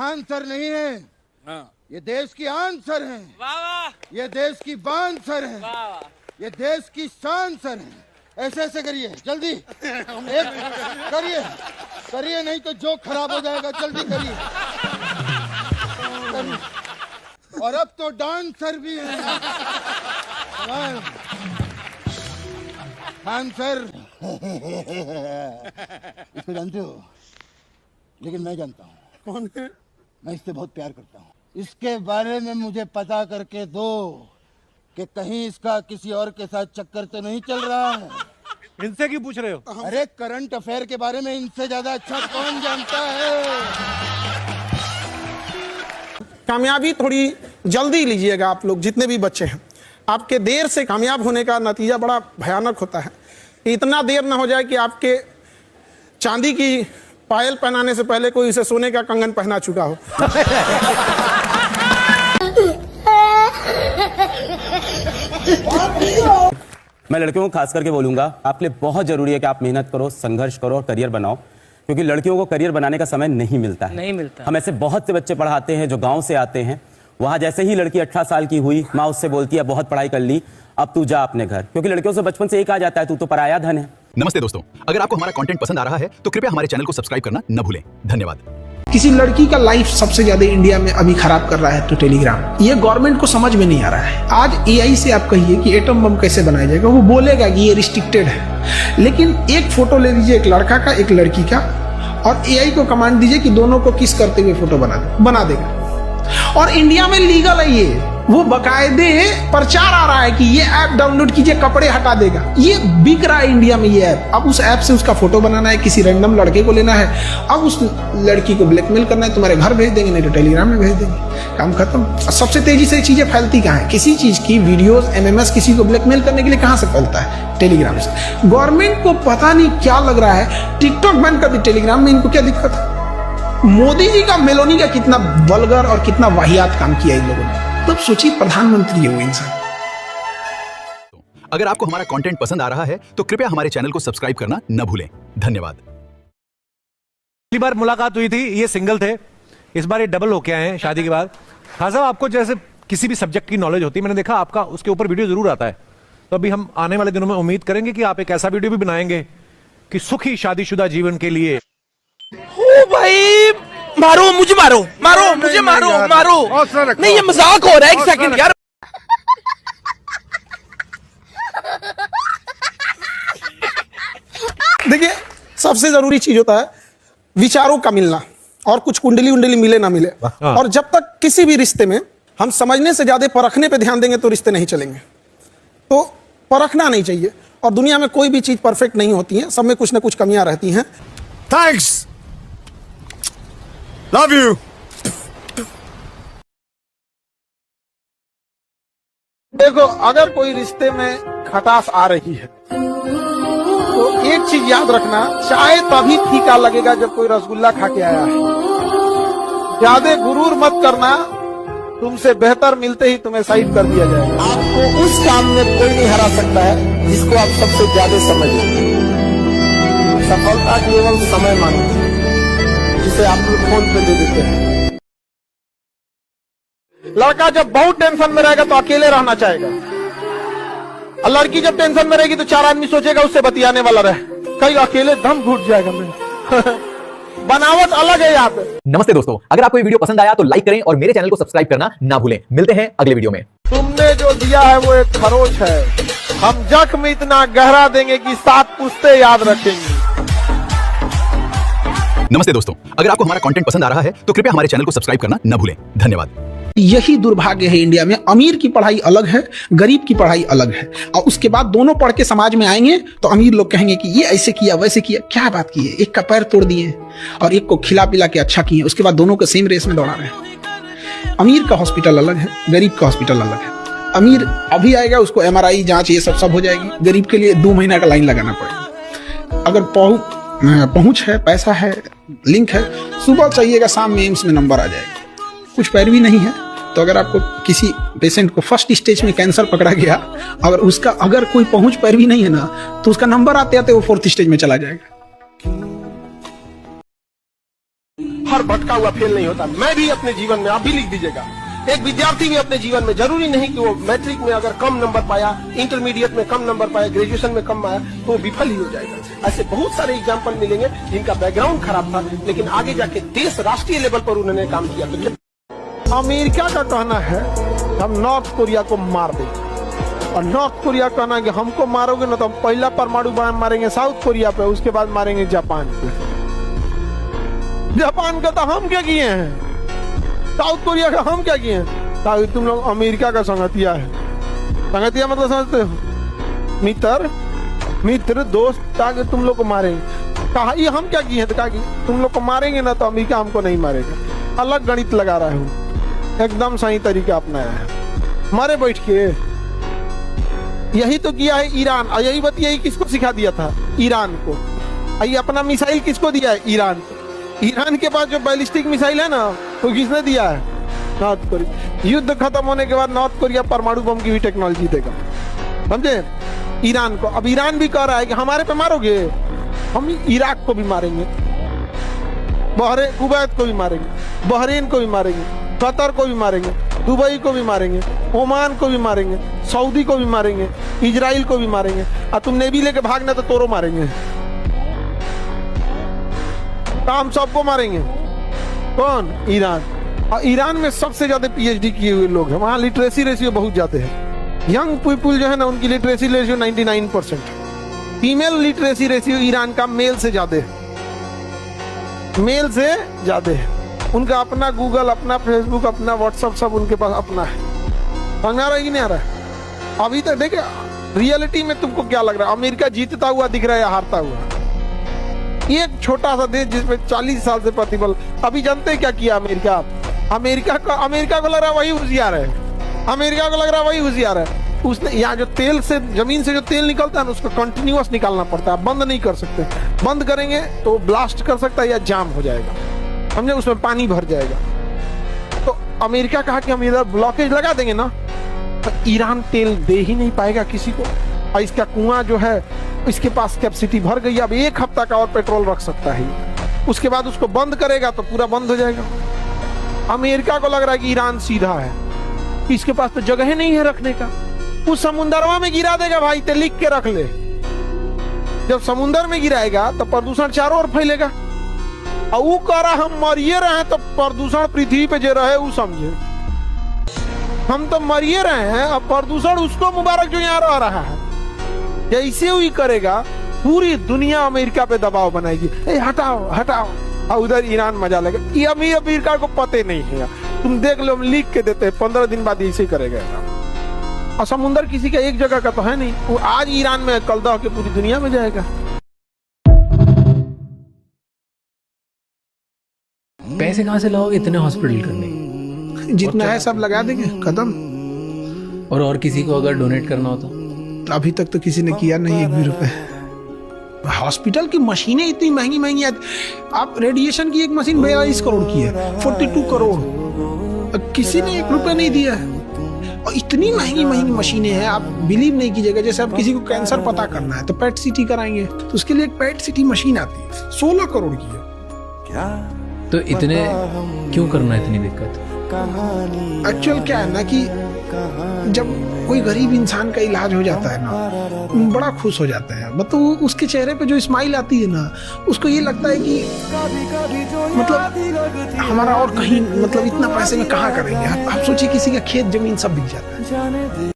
Khan sir नहीं है, ये देश की आन सर हैं। वाह वाह। ये देश की बान सर हैं। वाह वाह। ये देश की शान सर हैं। ऐसे ऐसे करिए, जल्दी एक करिए, करिए नहीं तो जोक खराब हो जाएगा। जल्दी करिए। और अब तो डांसर भी हैं। खान सर इसको जानते हो, लेकिन मैं जानता हूँ। कौन है? मैं इससे बहुत प्यार करता हूँ। इसके बारे में मुझे पता करके दो कि कहीं इसका किसी और के साथ चक्कर तो नहीं चल रहा है। इनसे क्यों पूछ रहे हो? अरे करंट अफेयर के बारे में इनसे ज्यादा अच्छा कौन जानता है। कामयाबी थोड़ी जल्दी लीजिएगा आप लोग, जितने भी बच्चे हैं। आपके देर से कामयाब होने का नतीजा बड़ा भयानक होता है। इतना देर ना हो जाए कि आपके चांदी की पायल पहनाने से पहले कोई इसे सोने का कंगन पहना चुका हो। मैं लड़कियों को खास करके बोलूंगा, आपके लिए बहुत जरूरी है कि आप मेहनत करो, संघर्ष करो और करियर बनाओ, क्योंकि लड़कियों को करियर बनाने का समय नहीं मिलता है। नहीं मिलता। हम ऐसे बहुत से बच्चे पढ़ाते हैं जो गांव से आते हैं, वहां जैसे ही लड़की 18 साल की हुई, माँ उससे बोलती है बहुत पढ़ाई कर ली, अब तू जा अपने घर, क्योंकि लड़कियों से बचपन से एक आ जाता है तू तो पराया धन है। नमस्ते दोस्तों, अगर आपको हमारा कंटेंट पसंद आ रहा है तो कृपया हमारे चैनल को सब्सक्राइब करना न भूलें। धन्यवाद। किसी लड़की का लाइफ सबसे ज्यादा इंडिया में अभी खराब कर रहा है तो टेलीग्राम। ये गवर्नमेंट को समझ में नहीं आ रहा है। आज एआई से आप कहिए कि एटम बम कैसे बनाया जाएगा, वो बोलेगा कि ये रिस्ट्रिक्टेड है। लेकिन एक फोटो ले लीजिए, एक लड़का का एक लड़की का, और एआई को कमांड दीजिए कि दोनों को किस करते हुए फोटो बना देगा। और इंडिया में लीगल है ये, वो बकायदे प्रचार आ रहा है कि ये ऐप डाउनलोड कीजिए, कपड़े हटा देगा। ये बिक रहा है इंडिया में ये ऐप। अब उस ऐप से उसका फोटो बनाना है, किसी रैंडम लड़के को लेना है, अब उस लड़की को ब्लैकमेल करना है, तुम्हारे घर भेज देंगे, नहीं तो टेलीग्राम में भेज देंगे, काम खत्म। सबसे तेजी से चीजें फैलती कहाँ है? किसी चीज की वीडियोस, एमएमएस किसी को ब्लैकमेल करने के लिए कहां से फैलता है? टेलीग्राम से। गवर्नमेंट को पता नहीं क्या लग रहा है, टिकटॉक बैन कर दी, टेलीग्राम में इनको क्या दिक्कत है? मोदी जी का मेलोनी का कितना वल्गर और कितना वाहियात काम किया इन लोगों ने। तब सोचिए प्रधानमंत्री है वो इंसान। अगर आपको हमारा कंटेंट पसंद आ रहा है तो कृपया हमारे चैनल को सब्सक्राइब करना न भूलें। धन्यवाद। पहली बार मुलाकात हुई थी, ये सिंगल थे, इस बार ये डबल होके आए हैं शादी के बाद। खान साहब, आपको जैसे किसी भी सब्जेक्ट की नॉलेज होती है, मैंने देखा आपका उसके ऊपर वीडियो जरूर आता है, तो अभी हम आने वाले दिनों में उम्मीद करेंगे कि आप एक ऐसा वीडियो भी बनाएंगे कि सुखी शादीशुदा जीवन के लिए। ओ भाई, मारो मुझे, मारो मारो मुझे, मारो मारो। नहीं, ये मजाक हो रहा है, एक सेकंड यार। देखिए, सबसे जरूरी चीज होता है विचारों का मिलना, और कुछ कुंडली उंडली मिले ना मिले। और जब तक किसी भी रिश्ते में हम समझने से ज्यादा परखने पे ध्यान देंगे तो रिश्ते नहीं चलेंगे। तो परखना नहीं चाहिए। और दुनिया में कोई भी चीज परफेक्ट नहीं होती है, सब में कुछ ना कुछ कमियां रहती हैं। Thanks, love you. देखो, अगर कोई रिश्ते में खटास आ रही है तो एक चीज याद रखना, चाय तभी फीका लगेगा जब कोई रसगुल्ला खा के आया है। ज्यादा गुरूर मत करना, तुमसे बेहतर मिलते ही तुम्हें साइड कर दिया जाएगा। आपको उस काम में कोई नहीं हरा सकता है जिसको आप सबसे ज्यादा समझो। सफलता केवल समय मांगती है, जिसे आप लोग फोन पे दे देते हैं। लड़का जब बहुत टेंशन में रहेगा तो अकेले रहना चाहेगा, और लड़की जब टेंशन में रहेगी तो चार आदमी सोचेगा उससे बतियाने वाला रहे, कहीं अकेले दम घुट जाएगा मैं। बनावट अलग है यहाँ पे। नमस्ते दोस्तों, अगर आपको ये वीडियो पसंद आया तो लाइक करें और मेरे चैनल को सब्सक्राइब करना ना भूलें। मिलते हैं अगले वीडियो में। तुमने जो दिया है वो एक खरोच है, हम जख्म इतना गहरा देंगे कि 7 पुश्ते याद रखेंगे। नमस्ते दोस्तों, अगर आपको हमारा कंटेंट पसंद आ रहा है तो कृपया हमारे चैनल को सब्सक्राइब करना न भूलें। धन्यवाद। यही दुर्भाग्य है इंडिया में, अमीर की पढ़ाई अलग है, गरीब की पढ़ाई अलग है, और उसके बाद दोनों पढ़ के समाज में आएंगे तो अमीर लोग कहेंगे कि ये ऐसे किया वैसे किया। क्या बात की है, एक का पैर तोड़ दिए और एक को खिला पिला के अच्छा किए, उसके बाद दोनों को सेम रेस में दौड़ा रहे हैं। अमीर का हॉस्पिटल अलग है, गरीब का हॉस्पिटल अलग है। अमीर अभी आएगा, उसको MRI जांच ये सब हो जाएगी, गरीब के लिए 2 महीना का लाइन लगाना पड़ेगा। अगर पहुंच है, पैसा है, लिंक है, सुबह चाहिएगा, शाम में एम्स में नंबर आ जाएगा। कुछ पैरवी नहीं है तो अगर आपको किसी पेशेंट को फर्स्ट स्टेज में कैंसर पकड़ा गया, अगर कोई पहुंच पैरवी नहीं है ना, तो उसका नंबर आते आते वो 4th स्टेज में चला जाएगा। हर भटका हुआ फेल नहीं होता। मैं भी अपने जीवन में, आप भी लिख दीजिएगा, एक विद्यार्थी भी अपने जीवन में, जरूरी नहीं कि वो मैट्रिक में अगर कम नंबर पाया, इंटरमीडिएट में कम नंबर पाया, ग्रेजुएशन में कम आया तो वो विफल ही हो जाएगा। ऐसे बहुत सारे एग्जाम्पल मिलेंगे जिनका बैकग्राउंड खराब था, लेकिन आगे जाके देश राष्ट्रीय लेवल पर उन्होंने काम किया। तो अमेरिका का कहना है हम नॉर्थ कोरिया को मार देंगे, और नॉर्थ कोरिया कहना है कि हमको मारोगे ना तो हम पहला परमाणु बम मारेंगे साउथ कोरिया पे, उसके बाद मारेंगे जापान पे। जापान का तो हम क्या किए हैं, साउथ कोरिया का हम क्या किए हैं? ताकि तुम लोग अमेरिका का संगतिया है। संगतिया मतलब समझते हो, मित्र दोस्त, ताकि तुम लोग को मारेंगे। कहा ये हम क्या किए हैं? तो कहा कि तुम लोग को मारेंगे ना तो अमेरिका हमको नहीं मारेगा। अलग गणित लगा रहा हूँ, एकदम सही तरीका अपनाया है। मारे बैठ के यही तो किया है ईरान, और यही बात यही किसको सिखा दिया था? ईरान को। ये अपना मिसाइल किसको दिया है? ईरान को। ईरान के पास जो बैलिस्टिक मिसाइल है ना, वो किसने दिया है? North Korea. युद्ध खत्म होने के बाद नॉर्थ कोरिया परमाणु बम की भी टेक्नोलॉजी देगा, समझे? ईरान को। अब ईरान भी कह रहा है कि हमारे पे मारोगे, हम इराक को भी मारेंगे, कुवैत को भी मारेंगे, बहरीन को भी मारेंगे, कतर को भी मारेंगे, दुबई को भी मारेंगे, ओमान को भी मारेंगे, सऊदी को भी मारेंगे, इजराइल को भी मारेंगे। और तुम नेवी लेके भागना तो तोरो मारेंगे, काम सबको मारेंगे। कौन? ईरान। और ईरान में सबसे ज्यादा पीएचडी किए हुए लोग हैं, वहां लिटरेसी रेशियो बहुत ज्यादा है। यंग पीपुल जो है ना, उनकी literacy ratio 99%। Female literacy ratio Iran का मेल से ज्यादा है, मेल से ज्यादा है। उनका अपना गूगल, अपना फेसबुक, अपना व्हाट्सएप, सब उनके पास अपना है। समझ आ रहा है कि नहीं आ रहा है? अभी तक देखिए रियलिटी में तुमको क्या लग रहा है? अमेरिका जीतता हुआ दिख रहा है या हारता हुआ? एक छोटा सा देश जिसमें 40 साल से प्रतिबल। अभी जानते हैं क्या किया अमेरिका? अमेरिका को लग रहा है वही होशियार है। अमेरिका को लग रहा है वही होशियार है। उसने यहाँ जो तेल से, जमीन से जो तेल निकलता है ना, उसको कंटिन्यूअस निकालना पड़ता है, बंद नहीं कर सकते। बंद करेंगे तो ब्लास्ट कर सकता है या जाम हो जाएगा, समझे? उसमें पानी भर जाएगा। तो अमेरिका कहा कि हम इधर ब्लॉकेज लगा देंगे ना, तो ईरान तेल दे ही नहीं पाएगा किसी को। और इसका कुआं जो है, इसके पास कैपेसिटी भर गई, अब 1 हफ्ता का और पेट्रोल रख सकता है। उसके बाद उसको बंद करेगा तो पूरा बंद हो जाएगा। अमेरिका को लग रहा है कि ईरान सीधा है, इसके पास तो जगह ही नहीं है रखने का। उस समुद्रवा में गिरा देगा भाई, ते लिख के रख ले। जब समुद्र में गिराएगा तो प्रदूषण चारों ओर फैलेगा। और वो कह रहा हम मरिए रहे तो प्रदूषण पृथ्वी पे जो रहे वो समझे। हम तो मरिए रहे हैं, अब प्रदूषण उसको मुबारक जो यहाँ रह रहा है। जैसे ही करेगा पूरी दुनिया अमेरिका पे दबाव बनाएगी, हटाओ हटाओ, और उधर ईरान मजा लेगा। ये अमेरिका को पते नहीं है, तुम देख लो, हम लिख के देते हैं, 15 दिन बाद ऐसे करेगा। और समुद्र किसी का एक जगह का तो है नहीं, वो आज ईरान में, कल दह के पूरी दुनिया में जाएगा। पैसे कहाँ से लाओगे इतने हॉस्पिटल करने? जितना है सब लगा देंगे, खत्म। और किसी को अगर डोनेट करना हो तो? अभी तक तो किसी ने किया नहीं, 1 भी रुपए। हॉस्पिटल की मशीनें इतनी महंगी महंगी आती। आप रेडिएशन की एक मशीन 42 करोड़ की है, 42 करोड़, किसी ने 1 रुपए नहीं दिया है। और इतनी महंगी महंगी मशीनें हैं, आप बिलीव नहीं कीजिएगा। जैसे आप किसी को कैंसर पता करना है तो पेट सीटी कराएंगे, तो उसके लिए एक पेट सीटी मशीन आती है, 16 करोड़ की है। तो इतने क्यों करना इतनी दिक्कत? एक्चुअल क्या है ना कि जब कोई गरीब इंसान का इलाज हो जाता है ना, बड़ा खुश हो जाता है। मतलब उसके चेहरे पे जो स्माइल आती है ना, उसको ये लगता है कि मतलब हमारा और कहीं, मतलब इतना पैसे में कहाँ करेंगे। आप सोचिए किसी का खेत जमीन सब बिक जाता है।